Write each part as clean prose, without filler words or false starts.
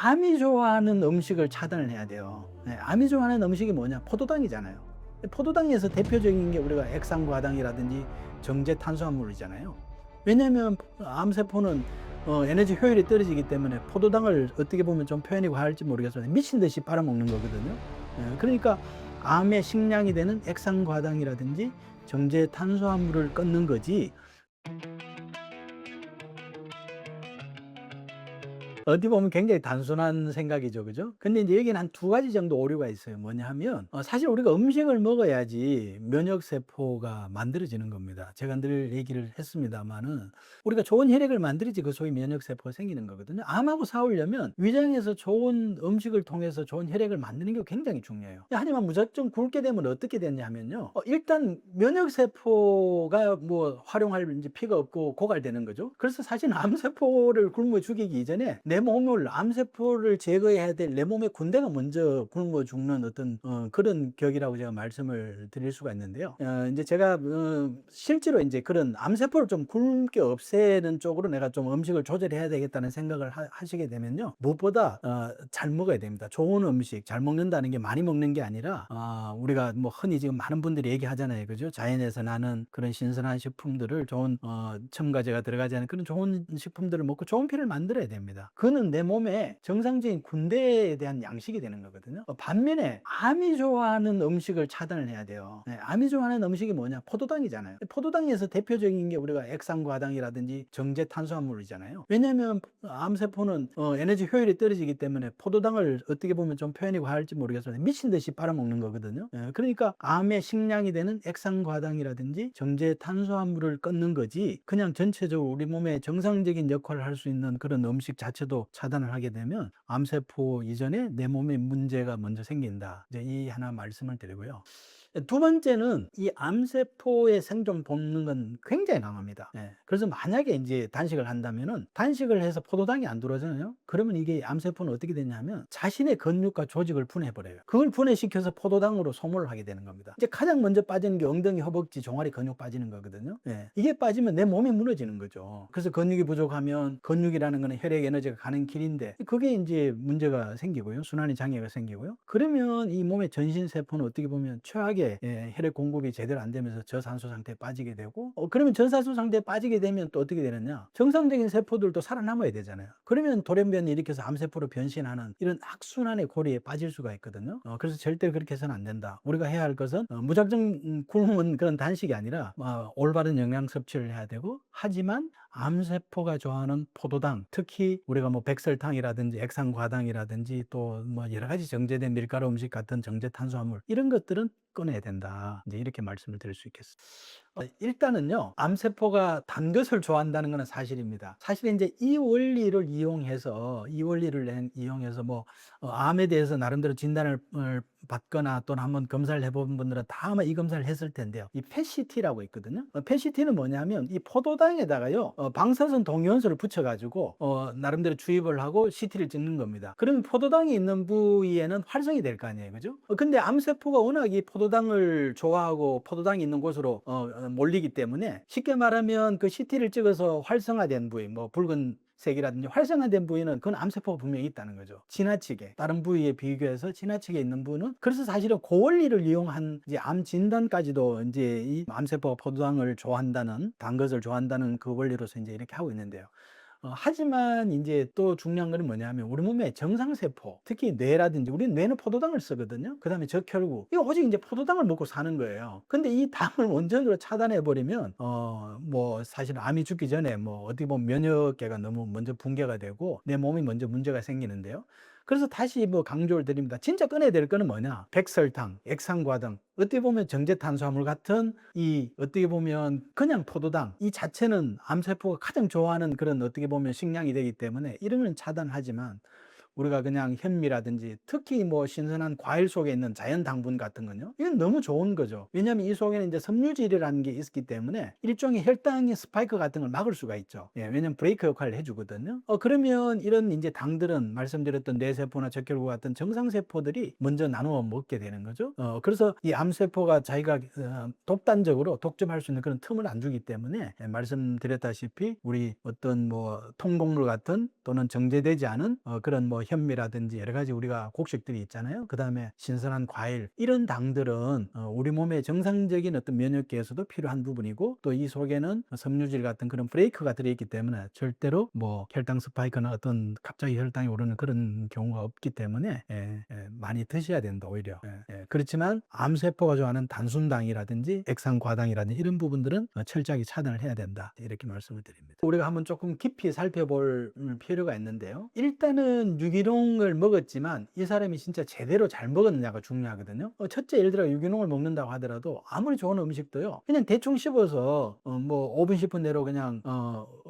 암이 좋아하는 음식을 차단을 해야 돼요. 네, 암이 좋아하는 음식이 뭐냐? 포도당이잖아요. 포도당에서 대표적인 게 우리가 액상과당이라든지 정제 탄수화물이잖아요. 왜냐하면 암세포는 에너지 효율이 떨어지기 때문에 포도당을 어떻게 보면 좀 표현이 과할지 모르겠지만 미친 듯이 빨아먹는 거거든요. 그러니까 암의 식량이 되는 액상과당이라든지 정제 탄수화물을 끊는 거지. 어디 보면 굉장히 단순한 생각이죠. 그죠? 근데 이제 여기는 한 두 가지 정도 오류가 있어요. 뭐냐 하면 사실 우리가 음식을 먹어야지 면역 세포가 만들어지는 겁니다. 제가 늘 얘기를 했습니다마는 우리가 좋은 혈액을 만들어야지 그 소위 면역 세포가 생기는 거거든요. 암하고 싸우려면 위장에서 좋은 음식을 통해서 좋은 혈액을 만드는 게 굉장히 중요해요. 하지만 무작정 굶게 되면 어떻게 되냐면요. 일단 면역 세포가 뭐 활용할 이제 피가 없고 고갈되는 거죠. 그래서 사실 암 세포를 굶어 죽이기 이전에 내 몸을 암세포를 제거해야 될 내 몸의 군대가 먼저 굶어 죽는 어떤 그런 격이라고 제가 말씀을 드릴 수가 있는데요. 이제 제가 실제로 이제 그런 암세포를 좀 굶게 없애는 쪽으로 내가 좀 음식을 조절해야 되겠다는 생각을 하시게 되면요. 무엇보다 잘 먹어야 됩니다. 좋은 음식, 잘 먹는다는 게 많이 먹는 게 아니라 우리가 뭐 흔히 지금 많은 분들이 얘기하잖아요. 그죠? 자연에서 나는 그런 신선한 식품들을 좋은 첨가제가 들어가지 않은 그런 좋은 식품들을 먹고 좋은 피를 만들어야 됩니다. 그는 내 몸에 정상적인 군대에 대한 양식이 되는 거거든요. 반면에 암이 좋아하는 음식을 차단을 해야 돼요. 네, 암이 좋아하는 음식이 뭐냐? 포도당이잖아요. 포도당에서 대표적인 게 우리가 액상과당이라든지 정제 탄수화물이잖아요. 왜냐하면 암세포는 에너지 효율이 떨어지기 때문에 포도당을 어떻게 보면 좀 표현이 과할지 모르겠지만 미친 듯이 빨아먹는 거거든요. 그러니까 암의 식량이 되는 액상과당이라든지 정제 탄수화물을 끊는 거지 그냥 전체적으로 우리 몸에 정상적인 역할을 할 수 있는 그런 음식 자체도 차단을 하게 되면 암세포 이전에 내 몸에 문제가 먼저 생긴다. 이제 이 하나 말씀을 드리고요. 두 번째는 이 암세포의 생존 본능은 굉장히 강합니다. 그래서 만약에 이제 단식을 한다면은 단식을 해서 포도당이 안 들어오잖아요. 그러면 이게 암세포는 어떻게 되냐면 자신의 근육과 조직을 분해버려요. 그걸 분해시켜서 포도당으로 소모를 하게 되는 겁니다. 이제 가장 먼저 빠지는 게 엉덩이, 허벅지, 종아리 근육 빠지는 거거든요. 이게 빠지면 내 몸이 무너지는 거죠. 그래서 근육이 부족하면 근육이라는 거는 혈액 에너지가 가는 길인데 그게 이제 문제가 생기고요. 순환의 장애가 생기고요. 그러면 이 몸의 전신 세포는 어떻게 보면 최악의 혈액 공급이 제대로 안 되면서 저산소 상태에 빠지게 되고 그러면 저산소 상태에 빠지게 되면 또 어떻게 되느냐 정상적인 세포들도 살아남아야 되잖아요. 그러면 돌연변이 일으켜서 암세포로 변신하는 이런 악순환의 고리에 빠질 수가 있거든요. 그래서 절대 그렇게 해서는 안 된다. 우리가 해야 할 것은 무작정 굶은 그런 단식이 아니라 올바른 영양 섭취를 해야 되고 하지만 암세포가 좋아하는 포도당 특히 우리가 뭐 백설탕이라든지 액상과당이라든지 또 뭐 여러 가지 정제된 밀가루 음식 같은 정제 탄수화물 이런 것들은 꺼내야 된다. 이제 이렇게 말씀을 드릴 수 있겠습니다. 일단은요, 암세포가 단 것을 좋아한다는 것은 사실입니다. 사실 이제 이 원리를 이용해서 뭐, 암에 대해서 나름대로 진단을 받거나 또는 한번 검사를 해본 분들은 다 아마 이 검사를 했을 텐데요. 이 펫CT라고 있거든요. 펫CT는 뭐냐면 이 포도당에다가요, 방사선 동위원소를 붙여가지고, 나름대로 주입을 하고 CT를 찍는 겁니다. 그러면 포도당이 있는 부위에는 활성이 될 거 아니에요. 그죠? 근데 암세포가 워낙 이 포도당을 좋아하고 포도당이 있는 곳으로 몰리기 때문에 쉽게 말하면 그 CT를 찍어서 활성화된 부위, 뭐 붉은 색이라든지 활성화된 부위는 그건 암세포가 분명히 있다는 거죠. 지나치게 다른 부위에 비교해서 지나치게 있는 부위는 그래서 사실은 그 원리를 이용한 이제 암 진단까지도 이제 이 암세포가 포도당을 좋아한다는 단 것을 좋아한다는 그 원리로서 이제 이렇게 하고 있는데요. 하지만 이제 또 중요한 거는 뭐냐면 우리 몸의 정상세포, 특히 뇌라든지 우리는 뇌는 포도당을 쓰거든요. 그다음에 적혈구. 이거 오직 이제 포도당을 먹고 사는 거예요. 근데 이 당을 원천적으로 차단해 버리면 뭐 사실 암이 죽기 전에 뭐 어떻게 보면 면역계가 너무 먼저 붕괴가 되고 내 몸이 먼저 문제가 생기는데요. 그래서 다시 뭐 강조를 드립니다. 진짜 꺼내야 될 거는 뭐냐? 백설탕, 액상과당, 어떻게 보면 정제탄수화물 같은 이 어떻게 보면 그냥 포도당 이 자체는 암세포가 가장 좋아하는 그런 어떻게 보면 식량이 되기 때문에 이런 건 차단하지만 우리가 그냥 현미라든지 특히 뭐 신선한 과일 속에 있는 자연 당분 같은 건요. 이건 너무 좋은 거죠. 왜냐하면 이 속에는 이제 섬유질이라는 게 있기 때문에 일종의 혈당의 스파이크 같은 걸 막을 수가 있죠. 왜냐하면 브레이크 역할을 해주거든요. 그러면 이런 이제 당들은 말씀드렸던 뇌세포나 적혈구 같은 정상세포들이 먼저 나누어 먹게 되는 거죠. 그래서 이 암세포가 자기가 독단적으로 독점할 수 있는 그런 틈을 안 주기 때문에 말씀드렸다시피 우리 어떤 뭐 통곡물 같은 또는 정제되지 않은 그런 뭐 뭐 현미라든지 여러 가지 우리가 곡식들이 있잖아요. 그다음에 신선한 과일, 이런 당들은 우리 몸의 정상적인 어떤 면역계에서도 필요한 부분이고, 또 이 속에는 섬유질 같은 그런 브레이크가 들어있기 때문에 절대로 뭐 혈당 스파이크나 어떤 갑자기 혈당이 오르는 그런 경우가 없기 때문에 많이 드셔야 된다 오히려. 그렇지만 암세포가 좋아하는 단순당이라든지 액상과당이라든지 이런 부분들은 철저하게 차단을 해야 된다, 이렇게 말씀을 드립니다. 우리가 한번 조금 깊이 살펴볼 필요가 있는데요. 일단은 유기농을 먹었지만 이 사람이 진짜 제대로 잘 먹었느냐가 중요하거든요. 첫째, 예를 들어 유기농을 먹는다고 하더라도 아무리 좋은 음식도요, 그냥 대충 씹어서 뭐 5분 10분 내로 그냥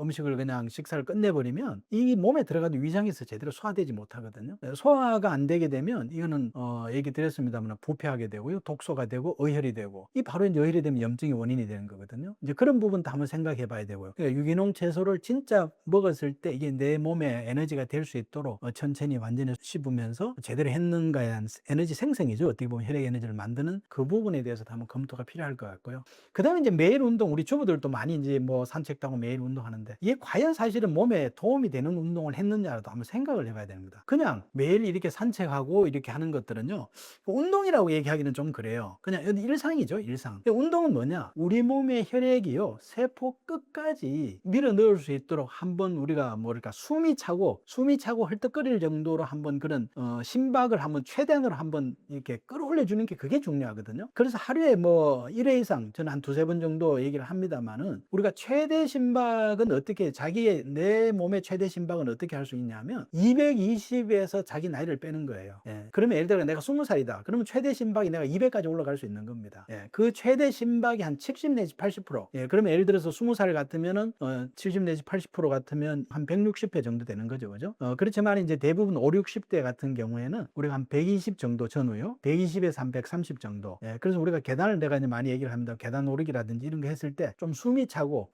음식을 그냥 식사를 끝내버리면 이 몸에 들어가도 위장에서 제대로 소화되지 못하거든요. 소화가 안 되게 되면 이거는 얘기 드렸습니다만 부패하게 되고요, 독소가 되고 의혈이 되고, 이 바로 이제 의혈이 되면 염증의 원인이 되는 거거든요. 이제 그런 부분도 한번 생각해 봐야 되고요. 그러니까 유기농 채소를 진짜 먹었을 때 이게 내 몸에 에너지가 될 수 있도록 천천히 완전히 씹으면서 제대로 했는가에 대한 에너지 생성이죠. 어떻게 보면 혈액 에너지를 만드는 그 부분에 대해서 한번 검토가 필요할 것 같고요. 그 다음에 이제 매일 운동, 우리 주부들도 많이 이제 뭐 산책도 하고 매일 운동하는데 이게 과연 사실은 몸에 도움이 되는 운동을 했느냐도 한번 생각을 해봐야 됩니다. 그냥 매일 이렇게 산책하고 이렇게 하는 것들은요, 운동이라고 얘기하기는 좀 그래요. 그냥 일상이죠, 일상. 운동은 뭐냐? 우리 몸의 혈액이요, 세포 끝까지 밀어 넣을 수 있도록 한번 우리가 뭐랄까 숨이 차고 헐떡거릴 정도로 한번 그런 심박을 한번 최대한으로 한번 이렇게 끌어올려 주는 게 그게 중요하거든요. 그래서 하루에 뭐 1회 이상, 저는 한 두세 번 정도 얘기를 합니다만은, 우리가 최대 심박은 어떻게, 내 몸의 최대 심박은 어떻게 할 수 있냐면 220에서 자기 나이를 빼는 거예요. 그러면 예를 들어 내가 20살이다. 그러면 최대 심박이 내가 200까지 올라갈 수 있는 겁니다. 그 최대 심박이 한 70 내지 80%. 그러면 예를 들어서 20살 같으면은 70 내지 80% 같으면 한 160회 정도 되는 거죠. 그죠? 그렇지만 이제 대부분 5, 60대 같은 경우에는 우리가 한 120 정도 전후요. 120에서 한 130 정도. 그래서 우리가 계단을 내가 이제 많이 얘기를 합니다. 계단 오르기라든지 이런 거 했을 때 좀 숨이 차고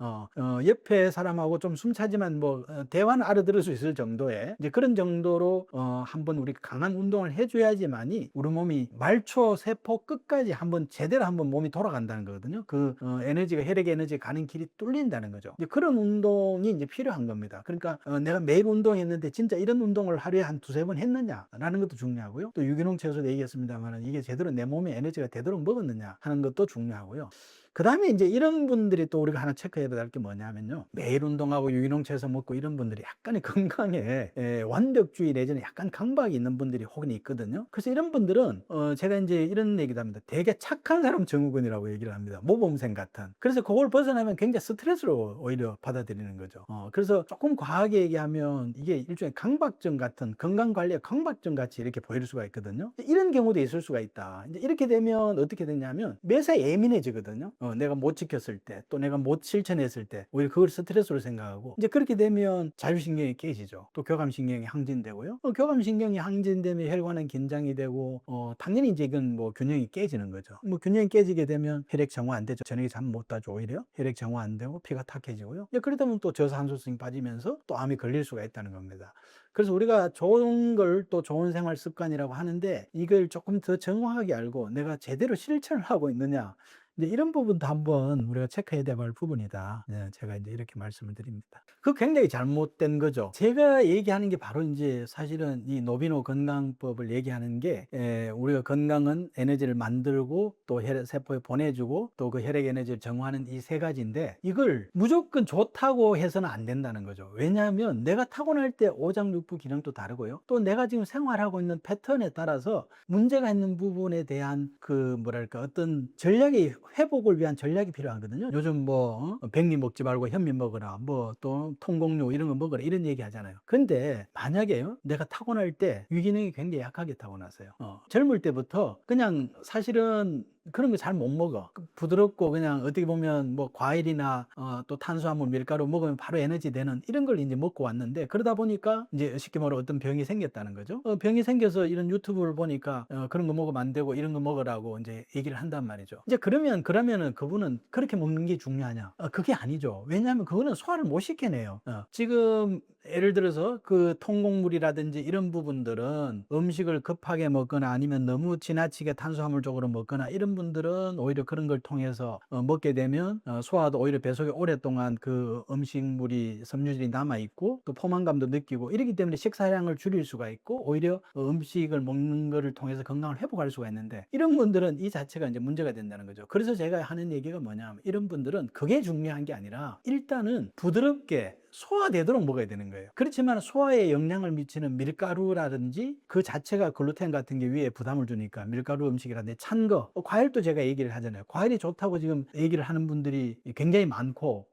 옆에 사람하고 좀 숨차지만 뭐 대화는 알아들을 수 있을 정도의 이제 그런 정도로 한번 우리 강한 운동을 해줘야지만이 우리 몸이 말초 세포 끝까지 한번 제대로 한번 몸이 돌아간다는 거거든요. 그 에너지가, 혈액 에너지가 가는 길이 뚫린다는 거죠. 이제 그런 운동이 이제 필요한 겁니다. 그러니까 내가 매일 운동했는데 진짜 이런 운동을 하루에 한 두세 번 했느냐라는 것도 중요하고요. 또 유기농 채소도 얘기했습니다만 이게 제대로 내 몸에 에너지가 되도록 먹었느냐 하는 것도 중요하고요. 그 다음에 이제 이런 분들이 또 우리가 하나 체크해야 될 게 뭐냐면요, 매일 운동하고 유기농 채소 먹고 이런 분들이 약간의 건강에 완벽주의 내지는 약간 강박이 있는 분들이 혹은 있거든요. 그래서 이런 분들은 제가 이제 이런 얘기도 합니다. 되게 착한 사람 증후군이라고 얘기를 합니다. 모범생 같은. 그래서 그걸 벗어나면 굉장히 스트레스로 오히려 받아들이는 거죠. 그래서 조금 과하게 얘기하면 이게 일종의 강박증 같은, 건강관리의 강박증 같이 이렇게 보일 수가 있거든요. 이런 경우도 있을 수가 있다. 이제 이렇게 되면 어떻게 되냐면 매사에 예민해지거든요. 내가 못 지켰을 때, 또 내가 못 실천했을 때 오히려 그걸 스트레스로 생각하고, 이제 그렇게 되면 자율신경이 깨지죠. 또 교감신경이 항진되고요. 교감신경이 항진되면 혈관은 긴장이 되고 당연히 이제 이건 뭐 균형이 깨지는 거죠. 뭐 균형이 깨지게 되면 혈액 정화 안 되죠. 저녁에 잠 못 자죠. 오히려 혈액 정화 안 되고 피가 탁해지고요. 그러다 보면 또 저산소성이 빠지면서 또 암이 걸릴 수가 있다는 겁니다. 그래서 우리가 좋은 걸 또 좋은 생활 습관이라고 하는데 이걸 조금 더 정확하게 알고 내가 제대로 실천을 하고 있느냐, 이제 이런 부분도 한번 우리가 체크해야 될 부분이다. 제가 이제 이렇게 말씀을 드립니다. 그 굉장히 잘못된 거죠. 제가 얘기하는 게 바로 이제 사실은 이 노비노 건강법을 얘기하는 게, 우리가 건강은 에너지를 만들고 또 혈액 세포에 보내주고 또 그 혈액 에너지를 정화하는 이 세 가지인데, 이걸 무조건 좋다고 해서는 안 된다는 거죠. 왜냐하면 내가 타고날 때 오장육부 기능도 다르고요. 또 내가 지금 생활하고 있는 패턴에 따라서 문제가 있는 부분에 대한 그 뭐랄까 어떤 전략이, 회복을 위한 전략이 필요하거든요. 요즘 뭐 백미 먹지 말고 현미 먹어라, 뭐 또 통곡류 이런 거 먹어라, 이런 얘기 하잖아요. 근데 만약에요, 내가 타고날 때 유기능이 굉장히 약하게 타고났어요. 젊을 때부터 그냥 사실은 그런 거 잘 못 먹어. 부드럽고 그냥 어떻게 보면 뭐 과일이나 또 탄수화물, 밀가루 먹으면 바로 에너지 되는 이런 걸 이제 먹고 왔는데, 그러다 보니까 이제 쉽게 말해 어떤 병이 생겼다는 거죠. 병이 생겨서 이런 유튜브를 보니까 그런 거 먹으면 안 되고 이런 거 먹으라고 이제 얘기를 한단 말이죠. 이제 그러면은 그분은 그렇게 먹는 게 중요하냐? 그게 아니죠. 왜냐하면 그거는 소화를 못 시켜내요. 지금 예를 들어서 그 통곡물이라든지 이런 부분들은 음식을 급하게 먹거나 아니면 너무 지나치게 탄수화물 쪽으로 먹거나 이런 분들은 오히려 그런 걸 통해서 먹게 되면 소화도 오히려 배 속에 오랫동안 그 음식물이 섬유질이 남아있고 또 포만감도 느끼고 이러기 때문에 식사량을 줄일 수가 있고 오히려 음식을 먹는 거를 통해서 건강을 회복할 수가 있는데 이런 분들은 이 자체가 이제 문제가 된다는 거죠. 그래서 제가 하는 얘기가 뭐냐면 이런 분들은 그게 중요한 게 아니라 일단은 부드럽게 소화되도록 먹어야 되는 거예요. 그렇지만 소화에 영향을 미치는 밀가루라든지 그 자체가 글루텐 같은 게 위에 부담을 주니까 밀가루 음식이라든지 찬 거, 과일도 제가 얘기를 하잖아요. 과일이 좋다고 지금 얘기를 하는 분들이 굉장히 많고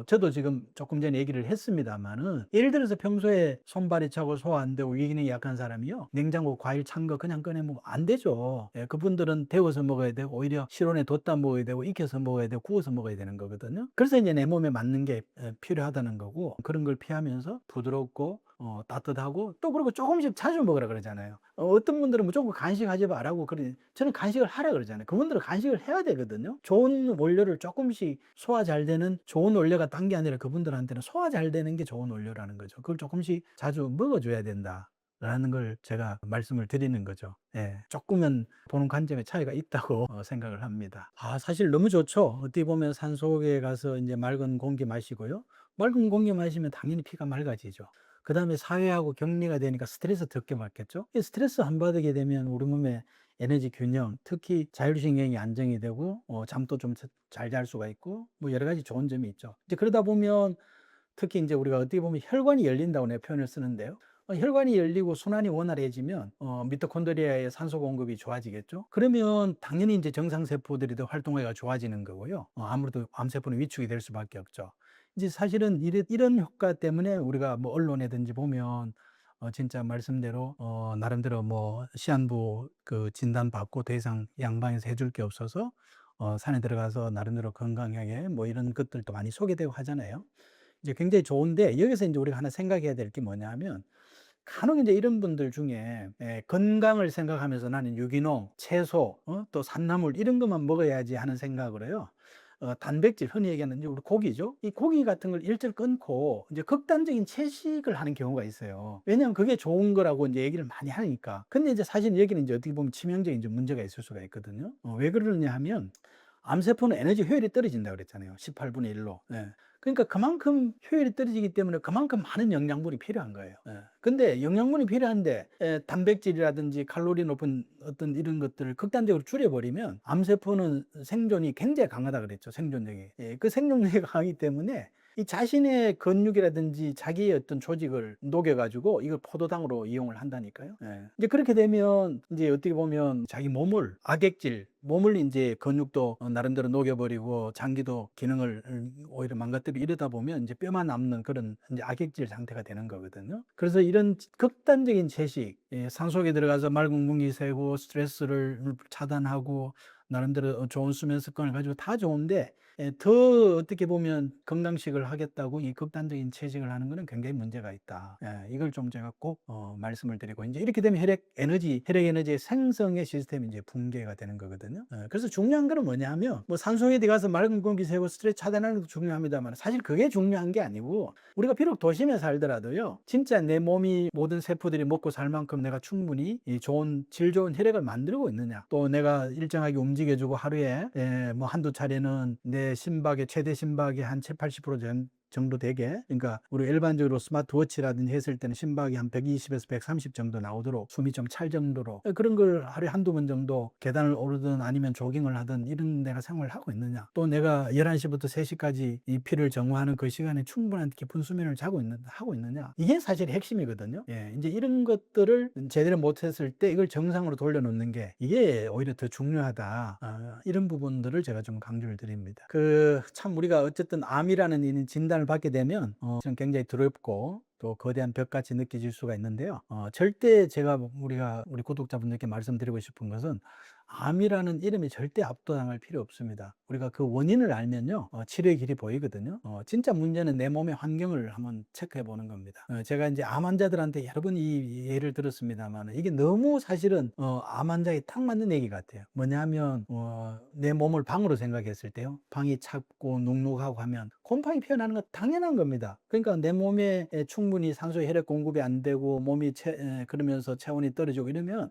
저도 지금 조금 전에 얘기를 했습니다만은 예를 들어서 평소에 손발이 차고 소화 안 되고 위기능이 약한 사람이요 냉장고 과일 찬 거 그냥 꺼내 먹으면 안 되죠. 예, 그분들은 데워서 먹어야 되고 오히려 실온에 뒀다 먹어야 되고 익혀서 먹어야 되고 구워서 먹어야 되는 거거든요. 그래서 이제 내 몸에 맞는 게 필요하다는 거고 그런 걸 피하면서 부드럽고 따뜻하고 또 그리고 조금씩 자주 먹으라 그러잖아요. 어떤 분들은 무조건 간식하지 말라고 그래. 저는 간식을 하라 그러잖아요. 그분들은 간식을 해야 되거든요. 좋은 원료를 조금씩 소화 잘 되는 좋은 원료가 딴 게 아니라 그분들한테는 소화 잘 되는 게 좋은 원료라는 거죠. 그걸 조금씩 자주 먹어줘야 된다. 라는 걸 제가 말씀을 드리는 거죠. 예, 조금은 보는 관점의 차이가 있다고 생각을 합니다. 사실 너무 좋죠. 어떻게 보면 산속에 가서 이제 맑은 공기 마시고요. 맑은 공기 마시면 당연히 피가 맑아지죠. 그 다음에 사회하고 격리가 되니까 스트레스 적게 받겠죠. 이 스트레스 안 받게 되면 우리 몸의 에너지 균형, 특히 자율신경이 안정이 되고 잠도 좀 잘 잘 수가 있고 뭐 여러 가지 좋은 점이 있죠. 이제 그러다 보면 특히 이제 우리가 어떻게 보면 혈관이 열린다고 내가 표현을 쓰는데요. 혈관이 열리고 순환이 원활해지면 미토콘드리아의 산소 공급이 좋아지겠죠. 그러면 당연히 이제 정상 세포들이 더 활동하기가 좋아지는 거고요. 아무래도 암세포는 위축이 될 수밖에 없죠. 이제 사실은 이런 효과 때문에 우리가 뭐 언론에든지 보면 진짜 말씀대로 나름대로 뭐 시한부 그 진단 받고 더 이상 양방에서 해줄 게 없어서 산에 들어가서 나름대로 건강하게 뭐 이런 것들도 많이 소개되고 하잖아요. 이제 굉장히 좋은데 여기서 이제 우리가 하나 생각해야 될 게 뭐냐면 간혹 이제 이런 분들 중에 건강을 생각하면서 나는 유기농, 채소, 또 산나물 이런 것만 먹어야지 하는 생각을 해요. 단백질 흔히 얘기하는 이제 우리 고기죠. 이 고기 같은 걸 일절 끊고 이제 극단적인 채식을 하는 경우가 있어요. 왜냐하면 그게 좋은 거라고 이제 얘기를 많이 하니까. 근데 이제 사실 여기는 이제 어떻게 보면 치명적인 좀 문제가 있을 수가 있거든요. 왜 그러냐 하면 암세포는 에너지 효율이 떨어진다고 그랬잖아요. 18분의 1로. 예. 그러니까 그만큼 효율이 떨어지기 때문에 그만큼 많은 영양분이 필요한 거예요. 예. 근데 영양분이 필요한데 단백질이라든지 칼로리 높은 어떤 이런 것들을 극단적으로 줄여버리면 암세포는 생존이 굉장히 강하다 그랬죠. 생존력이. 예. 그 생존력이 강하기 때문에 이 자신의 근육이라든지 자기의 어떤 조직을 녹여가지고 이걸 포도당으로 이용을 한다니까요. 예. 이제 그렇게 되면 이제 어떻게 보면 자기 몸을 악액질, 몸을 이제 근육도 나름대로 녹여버리고 장기도 기능을 오히려 망가뜨리고 이러다 보면 이제 뼈만 남는 그런 이제 악액질 상태가 되는 거거든요. 그래서 이런 극단적인 채식, 산속에 들어가서 맑은 공기 새고 스트레스를 차단하고 나름대로 좋은 수면 습관을 가지고 다 좋은데 더 어떻게 보면 건강식을 하겠다고 이 극단적인 채식을 하는 거는 굉장히 문제가 있다. 이걸 좀 제가 꼭 말씀을 드리고 이제 이렇게 되면 혈액 에너지의 생성의 시스템이 이제 붕괴가 되는 거거든요. 그래서 중요한 거는 뭐냐면 뭐 산소에 들어가서 맑은 공기 새고 스트레스 차단하는 것도 중요합니다만 사실 그게 중요한 게 아니고 우리가 비록 도심에 살더라도요. 진짜 내 몸이 모든 세포들이 먹고 살 만큼 내가 충분히 이 질 좋은 혈액을 만들고 있느냐. 또 내가 일정하게 움직여주고 하루에 뭐 한두 차례는 내 심박의 최대 심박의 한 7, 80% 정도 되게 그러니까 우리 일반적으로 스마트워치라든지 했을 때는 심박이 한 120에서 130 정도 나오도록 숨이 좀 찰 정도로 그런 걸 하루에 한두 번 정도 계단을 오르든 아니면 조깅을 하든 이런 내가 생활을 하고 있느냐 또 내가 11시부터 3시까지 이 피를 정화하는 그 시간에 충분한 깊은 수면을 하고 있느냐 이게 사실 핵심이거든요. 이제 이런 것들을 제대로 못했을 때 이걸 정상으로 돌려놓는 게 이게 오히려 더 중요하다. 이런 부분들을 제가 좀 강조를 드립니다. 참 우리가 어쨌든 암이라는 이 진단을 받게 되면 저는 굉장히 두렵고 또 거대한 벽같이 느껴질 수가 있는데요. 절대 제가 우리 구독자분들께 말씀드리고 싶은 것은 암이라는 이름이 절대 압도당할 필요 없습니다. 우리가 그 원인을 알면요 치료의 길이 보이거든요. 진짜 문제는 내 몸의 환경을 한번 체크해 보는 겁니다. 제가 이제 암 환자들한테 여러 번 이 예를 들었습니다만 이게 너무 사실은 암 환자에 딱 맞는 얘기 같아요. 뭐냐면 내 몸을 방으로 생각했을 때요 방이 찹고 눅눅하고 하면 곰팡이 피어나는 건 당연한 겁니다. 그러니까 내 몸에 충분히 산소 혈액 공급이 안 되고 몸이 그러면서 체온이 떨어지고 이러면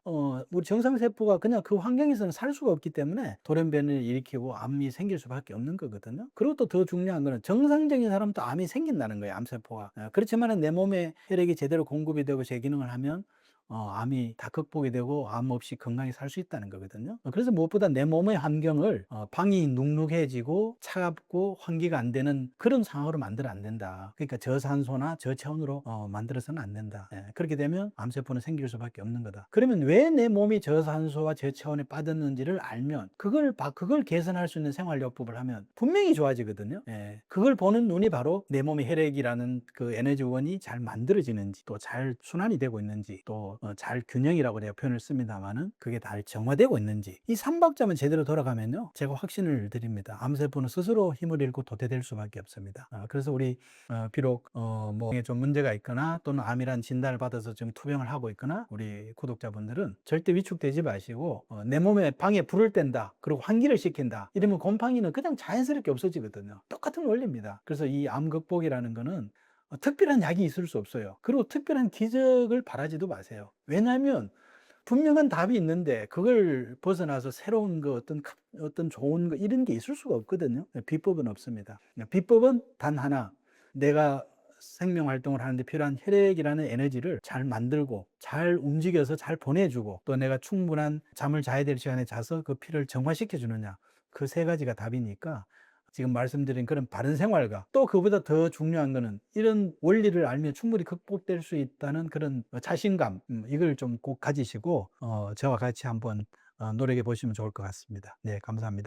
우리 정상세포가 그냥 그 환경에 건강해서는 살 수가 없기 때문에 돌연변이를 일으키고 암이 생길 수밖에 없는 거거든요. 그리고 또 더 중요한 거는 정상적인 사람도 암이 생긴다는 거예요, 암세포가. 그렇지만은 내 몸에 혈액이 제대로 공급이 되고 제 기능을 하면 암이 다 극복이 되고 암 없이 건강히 살 수 있다는 거거든요. 그래서 무엇보다 내 몸의 환경을 방이 눅눅해지고 차갑고 환기가 안 되는 그런 상황으로 만들어 안 된다. 그러니까 저산소나 저체온으로 만들어서는 안 된다. 예, 그렇게 되면 암세포는 생길 수밖에 없는 거다. 그러면 왜 내 몸이 저산소와 저체온에 빠졌는지를 알면 그걸 개선할 수 있는 생활요법을 하면 분명히 좋아지거든요. 예, 그걸 보는 눈이 바로 내 몸의 혈액이라는 그 에너지원이 잘 만들어지는지, 또 잘 순환이 되고 있는지, 또 잘 균형이라고 내가 표현을 씁니다만은 그게 잘 정화되고 있는지, 이 삼박자만 제대로 돌아가면요, 제가 확신을 드립니다. 암세포는 스스로 힘을 잃고 도태될 수밖에 없습니다. 그래서 우리 비록 뭐에 좀 문제가 있거나 또는 암이란 진단을 받아서 지금 투병을 하고 있거나 우리 구독자분들은 절대 위축되지 마시고 내 몸에 방에 불을 뗀다, 그리고 환기를 시킨다, 이러면 곰팡이는 그냥 자연스럽게 없어지거든요. 똑같은 원리입니다. 그래서 이 암 극복이라는 거는 특별한 약이 있을 수 없어요. 그리고 특별한 기적을 바라지도 마세요. 왜냐하면 분명한 답이 있는데 그걸 벗어나서 새로운 거, 어떤 좋은 거, 이런 게 있을 수가 없거든요. 비법은 없습니다. 비법은 단 하나, 내가 생명 활동을 하는데 필요한 혈액이라는 에너지를 잘 만들고 잘 움직여서 잘 보내주고, 또 내가 충분한 잠을 자야 될 시간에 자서 그 피를 정화시켜 주느냐, 그 세 가지가 답이니까 지금 말씀드린 그런 바른 생활과, 또 그보다 더 중요한 거는 이런 원리를 알면 충분히 극복될 수 있다는 그런 자신감, 이걸 좀 꼭 가지시고 저와 같이 한번 노력해 보시면 좋을 것 같습니다. 네, 감사합니다.